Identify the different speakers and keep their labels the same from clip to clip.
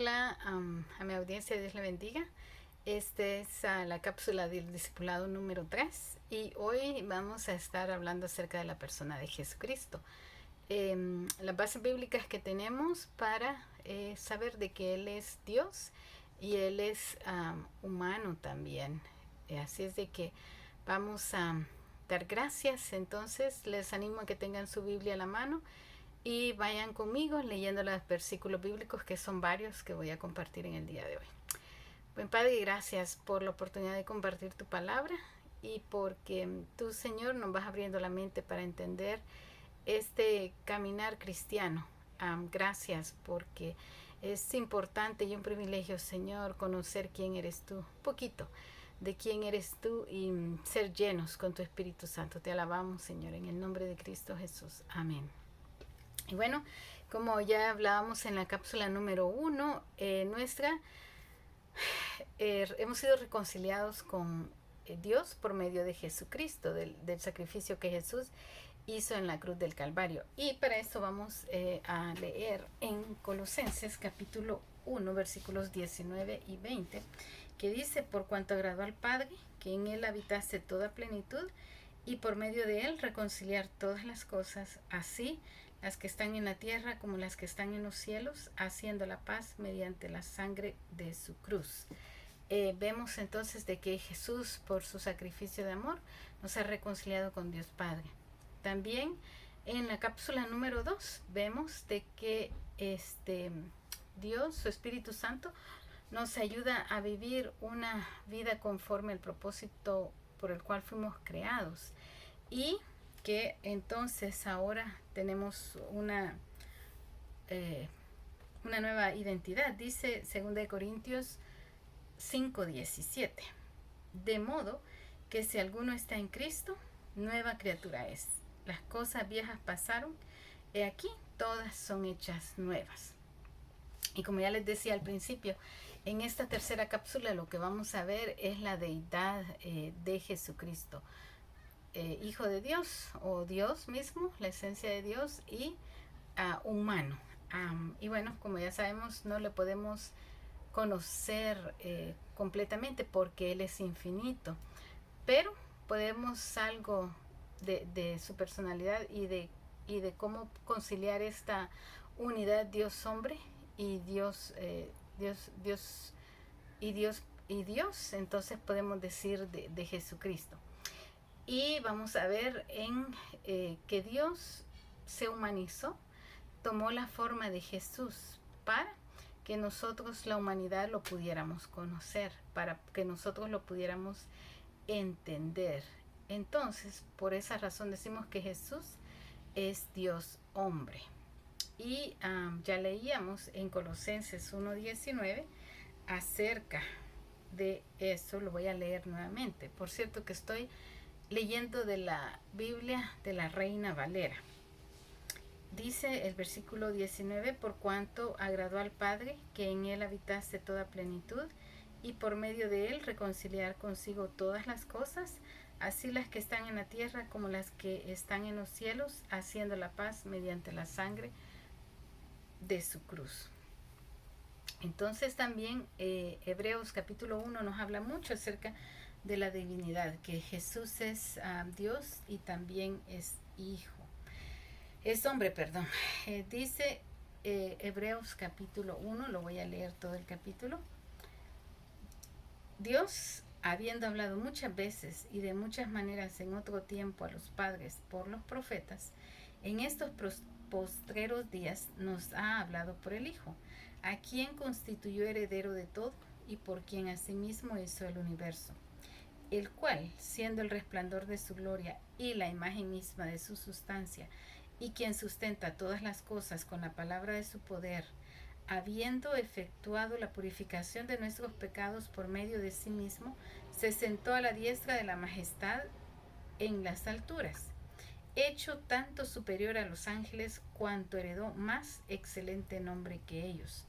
Speaker 1: Hola, a mi audiencia, Dios le bendiga. Esta es la cápsula del discipulado número 3 y hoy vamos a estar hablando acerca de la persona de Jesucristo. Las bases bíblicas que tenemos para saber de que Él es Dios y Él es humano también. Así es de que vamos a dar gracias. Entonces les animo a que tengan su Biblia a la mano y vayan conmigo leyendo los versículos bíblicos, que son varios, que voy a compartir en el día de hoy. Buen Padre, gracias por la oportunidad de compartir tu palabra y porque tú, Señor, nos vas abriendo la mente para entender este caminar cristiano. Gracias porque es importante y un privilegio, Señor, conocer quién eres tú, un poquito de quién eres tú y ser llenos con tu Espíritu Santo. Te alabamos, Señor, en el nombre de Cristo Jesús. Amén. Y bueno, como ya hablábamos en la cápsula número 1, hemos sido reconciliados con Dios por medio de Jesucristo, del sacrificio que Jesús hizo en la cruz del Calvario. Y para eso vamos a leer en Colosenses capítulo 1, versículos 19 y 20, que dice: por cuanto agradó al Padre, que en Él habitase toda plenitud, y por medio de Él reconciliar todas las cosas, así las que están en la tierra como las que están en los cielos, haciendo la paz mediante la sangre de su cruz. Vemos entonces de que Jesús, por su sacrificio de amor, nos ha reconciliado con Dios Padre. También en la cápsula número 2 vemos de que Dios, su Espíritu Santo, nos ayuda a vivir una vida conforme al propósito por el cual fuimos creados, y que entonces ahora tenemos una nueva identidad. Dice 2 Corintios 5:17: de modo que si alguno está en Cristo, nueva criatura es. Las cosas viejas pasaron, he aquí, todas son hechas nuevas. Y como ya les decía al principio, en esta tercera cápsula lo que vamos a ver es la deidad de Jesucristo, Hijo de Dios, o Dios mismo, la esencia de Dios, y humano. Y bueno, como ya sabemos, no le podemos conocer completamente porque Él es infinito, pero podemos algo de su personalidad y de cómo conciliar esta unidad Dios-hombre y Dios, Dios. Entonces podemos decir de Jesucristo. Y vamos a ver que Dios se humanizó, tomó la forma de Jesús para que nosotros, la humanidad, lo pudiéramos conocer, para que nosotros lo pudiéramos entender. Entonces, por esa razón decimos que Jesús es Dios hombre. Y ya leíamos en Colosenses 1:19 acerca de eso. Lo voy a leer nuevamente. Por cierto que estoy leyendo de la Biblia de la Reina Valera. Dice el versículo 19: por cuanto agradó al Padre que en Él habitase toda plenitud, y por medio de Él reconciliar consigo todas las cosas, así las que están en la tierra como las que están en los cielos, haciendo la paz mediante la sangre de su cruz. Entonces también Hebreos capítulo 1 nos habla mucho acerca de la divinidad, que Jesús es Dios y también es hijo. Es hombre, perdón. Dice Hebreos capítulo 1, lo voy a leer todo el capítulo. Dios, habiendo hablado muchas veces y de muchas maneras en otro tiempo a los padres por los profetas, en estos postreros días nos ha hablado por el Hijo, a quien constituyó heredero de todo y por quien asimismo hizo el universo, el cual, siendo el resplandor de su gloria y la imagen misma de su sustancia, y quien sustenta todas las cosas con la palabra de su poder, habiendo efectuado la purificación de nuestros pecados por medio de sí mismo, se sentó a la diestra de la majestad en las alturas, hecho tanto superior a los ángeles cuanto heredó más excelente nombre que ellos.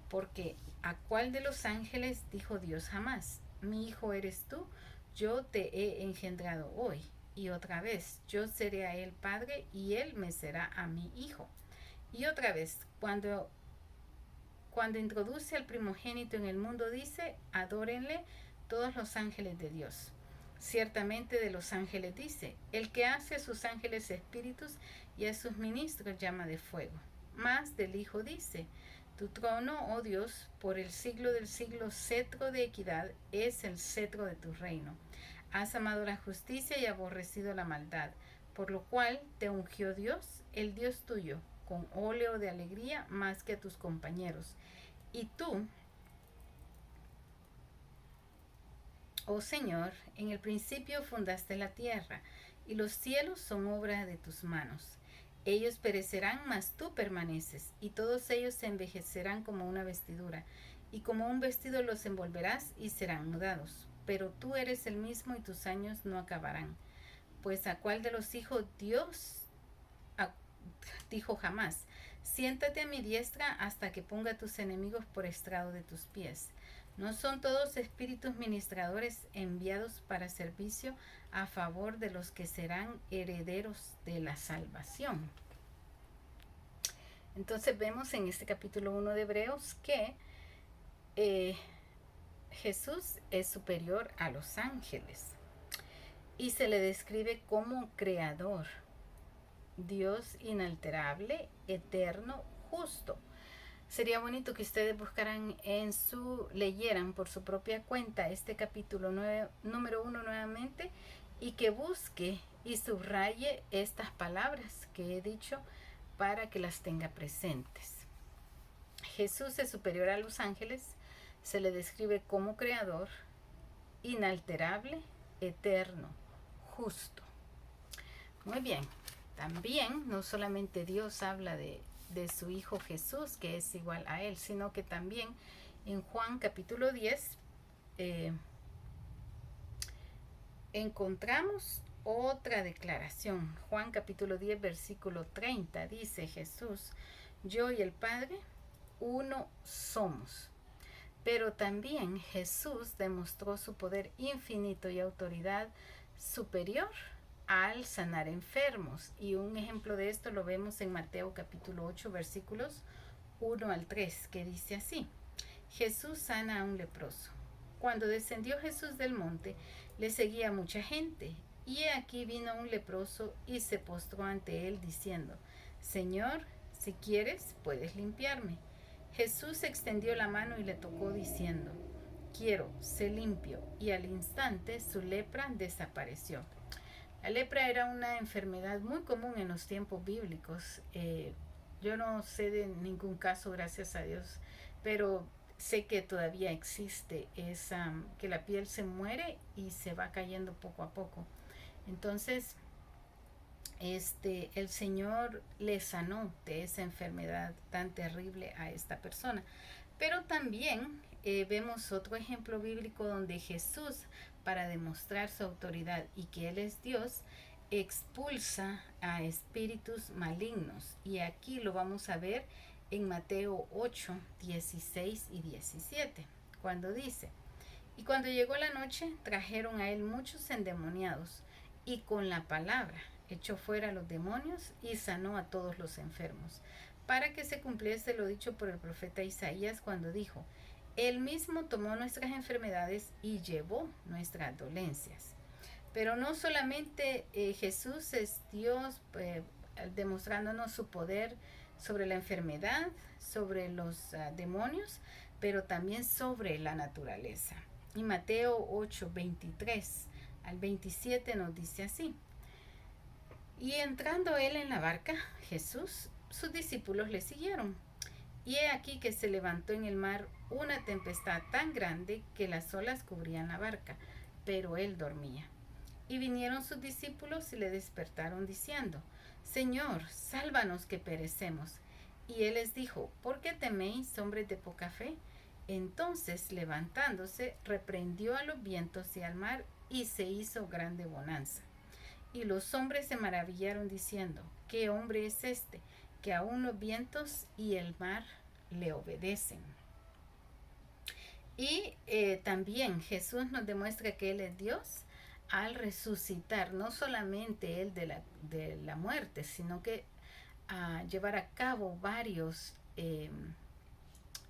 Speaker 1: Porque ¿a cuál de los ángeles dijo Dios jamás: mi hijo eres tú, yo te he engendrado hoy? Y otra vez: yo seré a él padre y él me será a mí hijo. Y otra vez: cuando Cuando introduce al primogénito en el mundo dice, adórenle todos los ángeles de Dios. Ciertamente de los ángeles dice, el que hace a sus ángeles espíritus y a sus ministros llama de fuego. Mas del Hijo dice, tu trono, oh Dios, por el siglo del siglo, cetro de equidad es el cetro de tu reino. Has amado la justicia y aborrecido la maldad, por lo cual te ungió Dios, el Dios tuyo, con óleo de alegría más que a tus compañeros. Y tú, oh Señor, en el principio fundaste la tierra, y los cielos son obra de tus manos. Ellos perecerán, mas tú permaneces, y todos ellos se envejecerán como una vestidura, y como un vestido los envolverás y serán mudados. Pero tú eres el mismo y tus años no acabarán. Pues a cuál de los hijos Dios dijo jamás, siéntate a mi diestra hasta que ponga a tus enemigos por estrado de tus pies. ¿No son todos espíritus ministradores enviados para servicio a favor de los que serán herederos de la salvación? Entonces vemos en este capítulo 1 de Hebreos que Jesús es superior a los ángeles y se le describe como creador, Dios inalterable, eterno, justo. Sería bonito que ustedes buscaran leyeran por su propia cuenta este capítulo número 1 nuevamente y que busque y subraye estas palabras que he dicho para que las tenga presentes. Jesús es superior a los ángeles, se le describe como creador, inalterable, eterno, justo. Muy bien, también no solamente Dios habla de su Hijo Jesús, que es igual a Él, sino que también en Juan capítulo 10 encontramos otra declaración. Juan capítulo 10 versículo 30 dice Jesús, yo y el Padre uno somos. Pero también Jesús demostró su poder infinito y autoridad superior al sanar enfermos. Y un ejemplo de esto lo vemos en Mateo capítulo 8 versículos 1 al 3, que dice así. Jesús sana a un leproso. Cuando descendió Jesús del monte, le seguía mucha gente. Y aquí vino un leproso y se postró ante él diciendo, Señor, si quieres, puedes limpiarme. Jesús extendió la mano y le tocó diciendo, quiero, sé limpio. Y al instante su lepra desapareció. La lepra era una enfermedad muy común en los tiempos bíblicos. Yo no sé de ningún caso, gracias a Dios, pero sé que todavía existe, es que la piel se muere y se va cayendo poco a poco. Entonces, el Señor le sanó de esa enfermedad tan terrible a esta persona. Pero también vemos otro ejemplo bíblico donde Jesús, para demostrar su autoridad y que Él es Dios, expulsa a espíritus malignos. Y aquí lo vamos a ver en Mateo 8, 16 y 17, cuando dice, y cuando llegó la noche, trajeron a Él muchos endemoniados, y con la palabra echó fuera a los demonios y sanó a todos los enfermos, para que se cumpliese lo dicho por el profeta Isaías cuando dijo, Él mismo tomó nuestras enfermedades y llevó nuestras dolencias. Pero no solamente Jesús es Dios demostrándonos su poder sobre la enfermedad, sobre los demonios, pero también sobre la naturaleza. Y Mateo 8, 23 al 27 nos dice así. Y entrando él en la barca, Jesús, sus discípulos le siguieron. Y he aquí que se levantó en el mar una tempestad tan grande que las olas cubrían la barca, pero él dormía. Y vinieron sus discípulos y le despertaron diciendo, Señor, sálvanos que perecemos. Y él les dijo, ¿por qué teméis, hombres de poca fe? Entonces, levantándose, reprendió a los vientos y al mar, y se hizo grande bonanza. Y los hombres se maravillaron diciendo, ¿qué hombre es este, que aún los vientos y el mar le obedecen? Y también Jesús nos demuestra que Él es Dios al resucitar, no solamente Él de la muerte, sino que llevar a cabo varios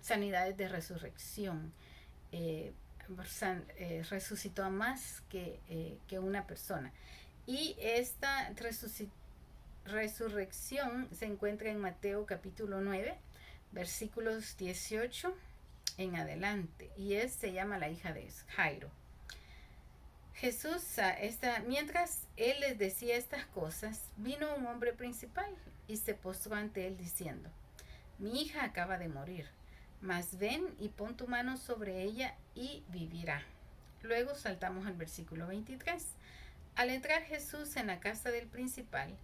Speaker 1: sanidades de resurrección. Resucitó a más que una persona. Y esta resurrección se encuentra en Mateo capítulo 9, versículos 18 en adelante. Y se llama la hija de Jairo. Jesús, mientras él les decía estas cosas, vino un hombre principal y se postró ante él diciendo: mi hija acaba de morir, mas ven y pon tu mano sobre ella y vivirá. Luego saltamos al versículo 23. Al entrar Jesús en la casa del principal,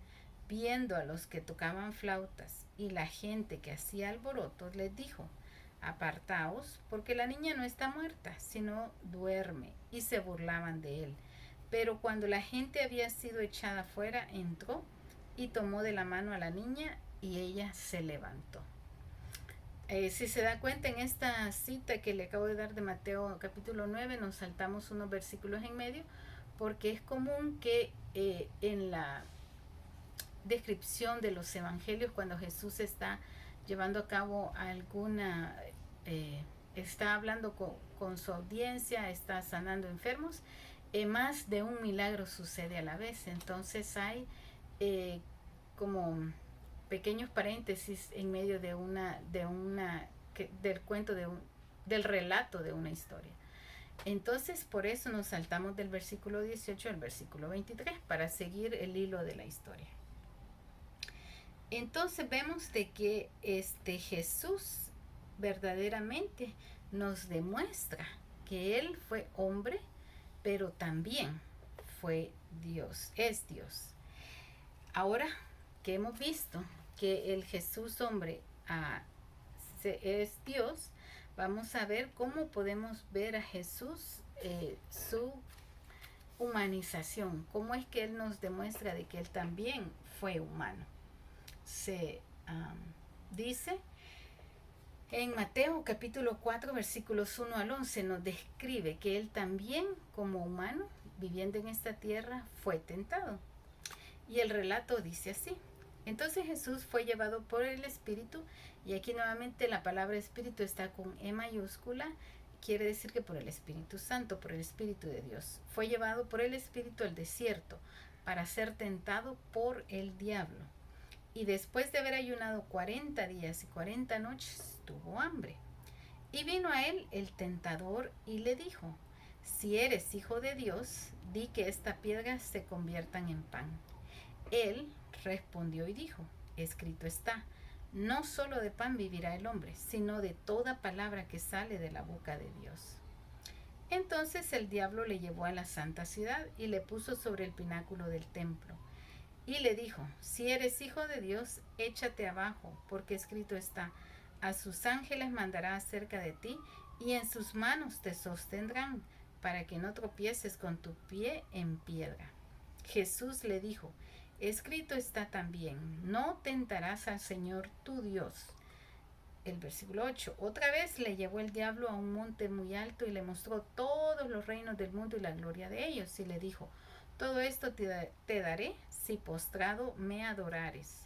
Speaker 1: viendo a los que tocaban flautas y la gente que hacía alboroto, les dijo: apartaos, porque la niña no está muerta, sino duerme. Y se burlaban de él. Pero cuando la gente había sido echada fuera, entró y tomó de la mano a la niña y ella se levantó. Si se da cuenta, en esta cita que le acabo de dar de Mateo capítulo 9, nos saltamos unos versículos en medio, porque es común que en la descripción de los evangelios, cuando Jesús está llevando a cabo está hablando con su audiencia, está sanando enfermos, más de un milagro sucede a la vez. Entonces hay como pequeños paréntesis en medio del cuento, del relato de una historia. Entonces, por eso nos saltamos del versículo 18 al versículo 23 para seguir el hilo de la historia. Entonces vemos de que Jesús verdaderamente nos demuestra que Él fue hombre, pero también fue Dios, es Dios. Ahora que hemos visto que el Jesús hombre es Dios, vamos a ver cómo podemos ver a Jesús, su humanización, cómo es que Él nos demuestra de que Él también fue humano. Se dice en Mateo capítulo 4 versículos 1 al 11, nos describe que Él también como humano, viviendo en esta tierra, fue tentado. Y el relato dice así: entonces Jesús fue llevado por el Espíritu, y aquí nuevamente la palabra Espíritu está con E mayúscula, quiere decir que por el Espíritu Santo, por el Espíritu de Dios. Fue llevado por el Espíritu al desierto para ser tentado por el diablo. Y después de haber ayunado 40 días y 40 noches, tuvo hambre. Y vino a él el tentador y le dijo: si eres hijo de Dios, di que estas piedras se conviertan en pan. Él respondió y dijo: escrito está, no solo de pan vivirá el hombre, sino de toda palabra que sale de la boca de Dios. Entonces el diablo le llevó a la santa ciudad y le puso sobre el pináculo del templo. Y le dijo: si eres hijo de Dios, échate abajo, porque escrito está, a sus ángeles mandará acerca de ti, y en sus manos te sostendrán, para que no tropieces con tu pie en piedra. Jesús le dijo: escrito está también, no tentarás al Señor tu Dios. El versículo 8, otra vez le llevó el diablo a un monte muy alto y le mostró todos los reinos del mundo y la gloria de ellos, y le dijo: todo esto te daré si postrado me adorares.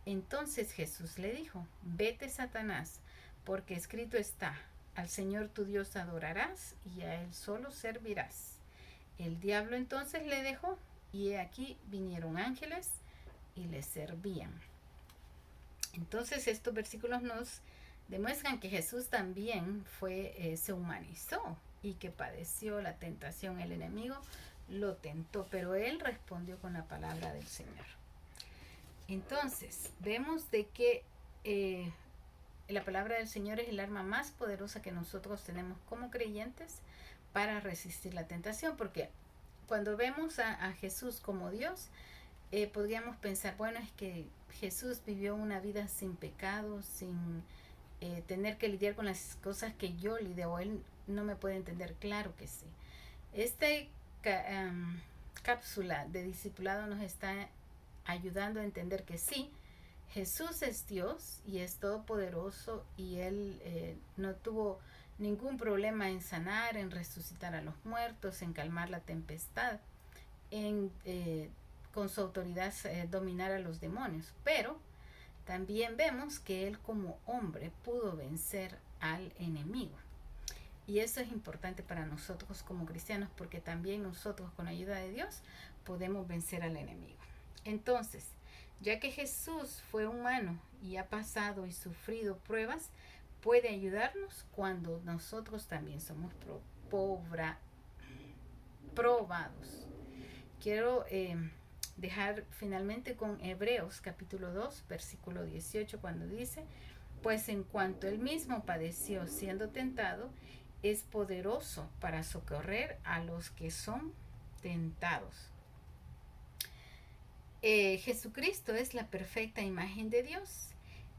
Speaker 1: Entonces Jesús le dijo: vete, Satanás, porque escrito está, al Señor tu Dios adorarás y a Él solo servirás. El diablo entonces le dejó, y he aquí vinieron ángeles y le servían. Entonces estos versículos nos demuestran que Jesús también se humanizó y que padeció la tentación. El enemigo lo tentó, pero Él respondió con la palabra del Señor. Entonces vemos de que la palabra del Señor es el arma más poderosa que nosotros tenemos como creyentes para resistir la tentación, porque cuando vemos a Jesús como Dios, podríamos pensar, bueno, es que Jesús vivió una vida sin pecado, sin tener que lidiar con las cosas que yo lidio, o Él no me puede entender. Claro que sí. Esta cápsula de discipulado nos está ayudando a entender que sí, Jesús es Dios y es todopoderoso, y Él no tuvo ningún problema en sanar, en resucitar a los muertos, en calmar la tempestad, con su autoridad dominar a los demonios. Pero también vemos que él como hombre pudo vencer al enemigo. Y eso es importante para nosotros como cristianos, porque también nosotros con la ayuda de Dios podemos vencer al enemigo. Entonces, ya que Jesús fue humano y ha pasado y sufrido pruebas, puede ayudarnos cuando nosotros también somos probados. Quiero dejar finalmente con Hebreos capítulo 2, versículo 18, cuando dice: pues en cuanto él mismo padeció siendo tentado, es poderoso para socorrer a los que son tentados. Jesucristo es la perfecta imagen de Dios.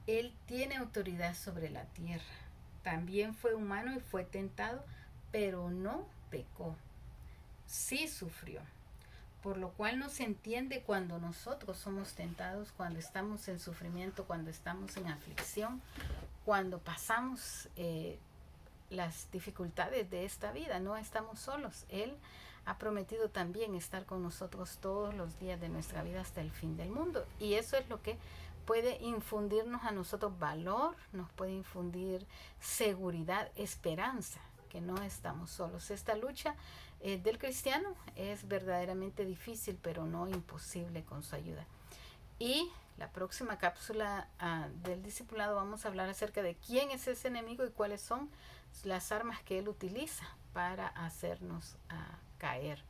Speaker 1: Él tiene autoridad sobre la tierra. También fue humano y fue tentado, pero no pecó. Sí sufrió. Por lo cual no se entiende cuando nosotros somos tentados, cuando estamos en sufrimiento, cuando estamos en aflicción, cuando pasamos las dificultades de esta vida. No estamos solos. Él ha prometido también estar con nosotros todos los días de nuestra vida hasta el fin del mundo. Y eso es lo que puede infundirnos a nosotros valor, nos puede infundir seguridad, esperanza, que no estamos solos. Esta lucha del cristiano es verdaderamente difícil, pero no imposible con su ayuda. Y la próxima cápsula del discipulado vamos a hablar acerca de quién es ese enemigo y cuáles son las armas que él utiliza para hacernos caer.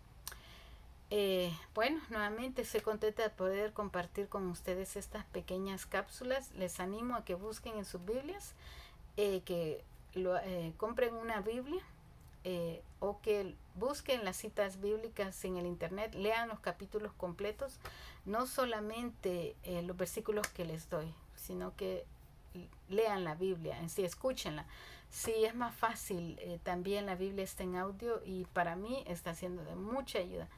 Speaker 1: Bueno, nuevamente estoy contenta de poder compartir con ustedes estas pequeñas cápsulas. Les animo a que busquen en sus Biblias, que compren una Biblia, o que busquen las citas bíblicas en el internet, lean los capítulos completos, no solamente los versículos que les doy, sino que lean la Biblia en sí, escúchenla. Sí, es más fácil, también la Biblia está en audio y para mí está siendo de mucha ayuda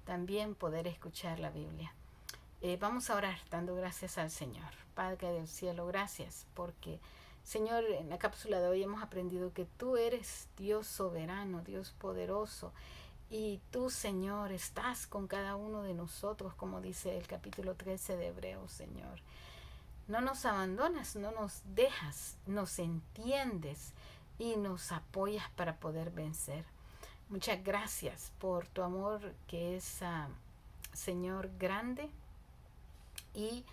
Speaker 1: también poder escuchar la Biblia. Vamos a orar dando gracias al Señor. Padre del cielo, gracias porque, Señor, en la cápsula de hoy hemos aprendido que tú eres Dios soberano, Dios poderoso, y tú, Señor, estás con cada uno de nosotros, como dice el capítulo 13 de Hebreos, Señor. No nos abandonas, no nos dejas, nos entiendes y nos apoyas para poder vencer. Muchas gracias por tu amor que es, Señor, grande, y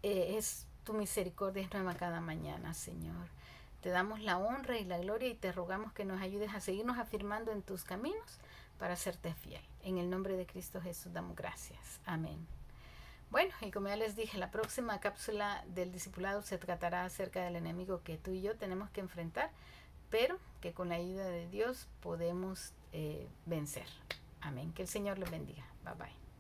Speaker 1: es tu misericordia es nueva cada mañana, Señor. Te damos la honra y la gloria y te rogamos que nos ayudes a seguirnos afirmando en tus caminos para serte fiel. En el nombre de Cristo Jesús damos gracias. Amén. Bueno, y como ya les dije, la próxima cápsula del discipulado se tratará acerca del enemigo que tú y yo tenemos que enfrentar, pero que con la ayuda de Dios podemos vencer. Amén. Que el Señor los bendiga. Bye bye.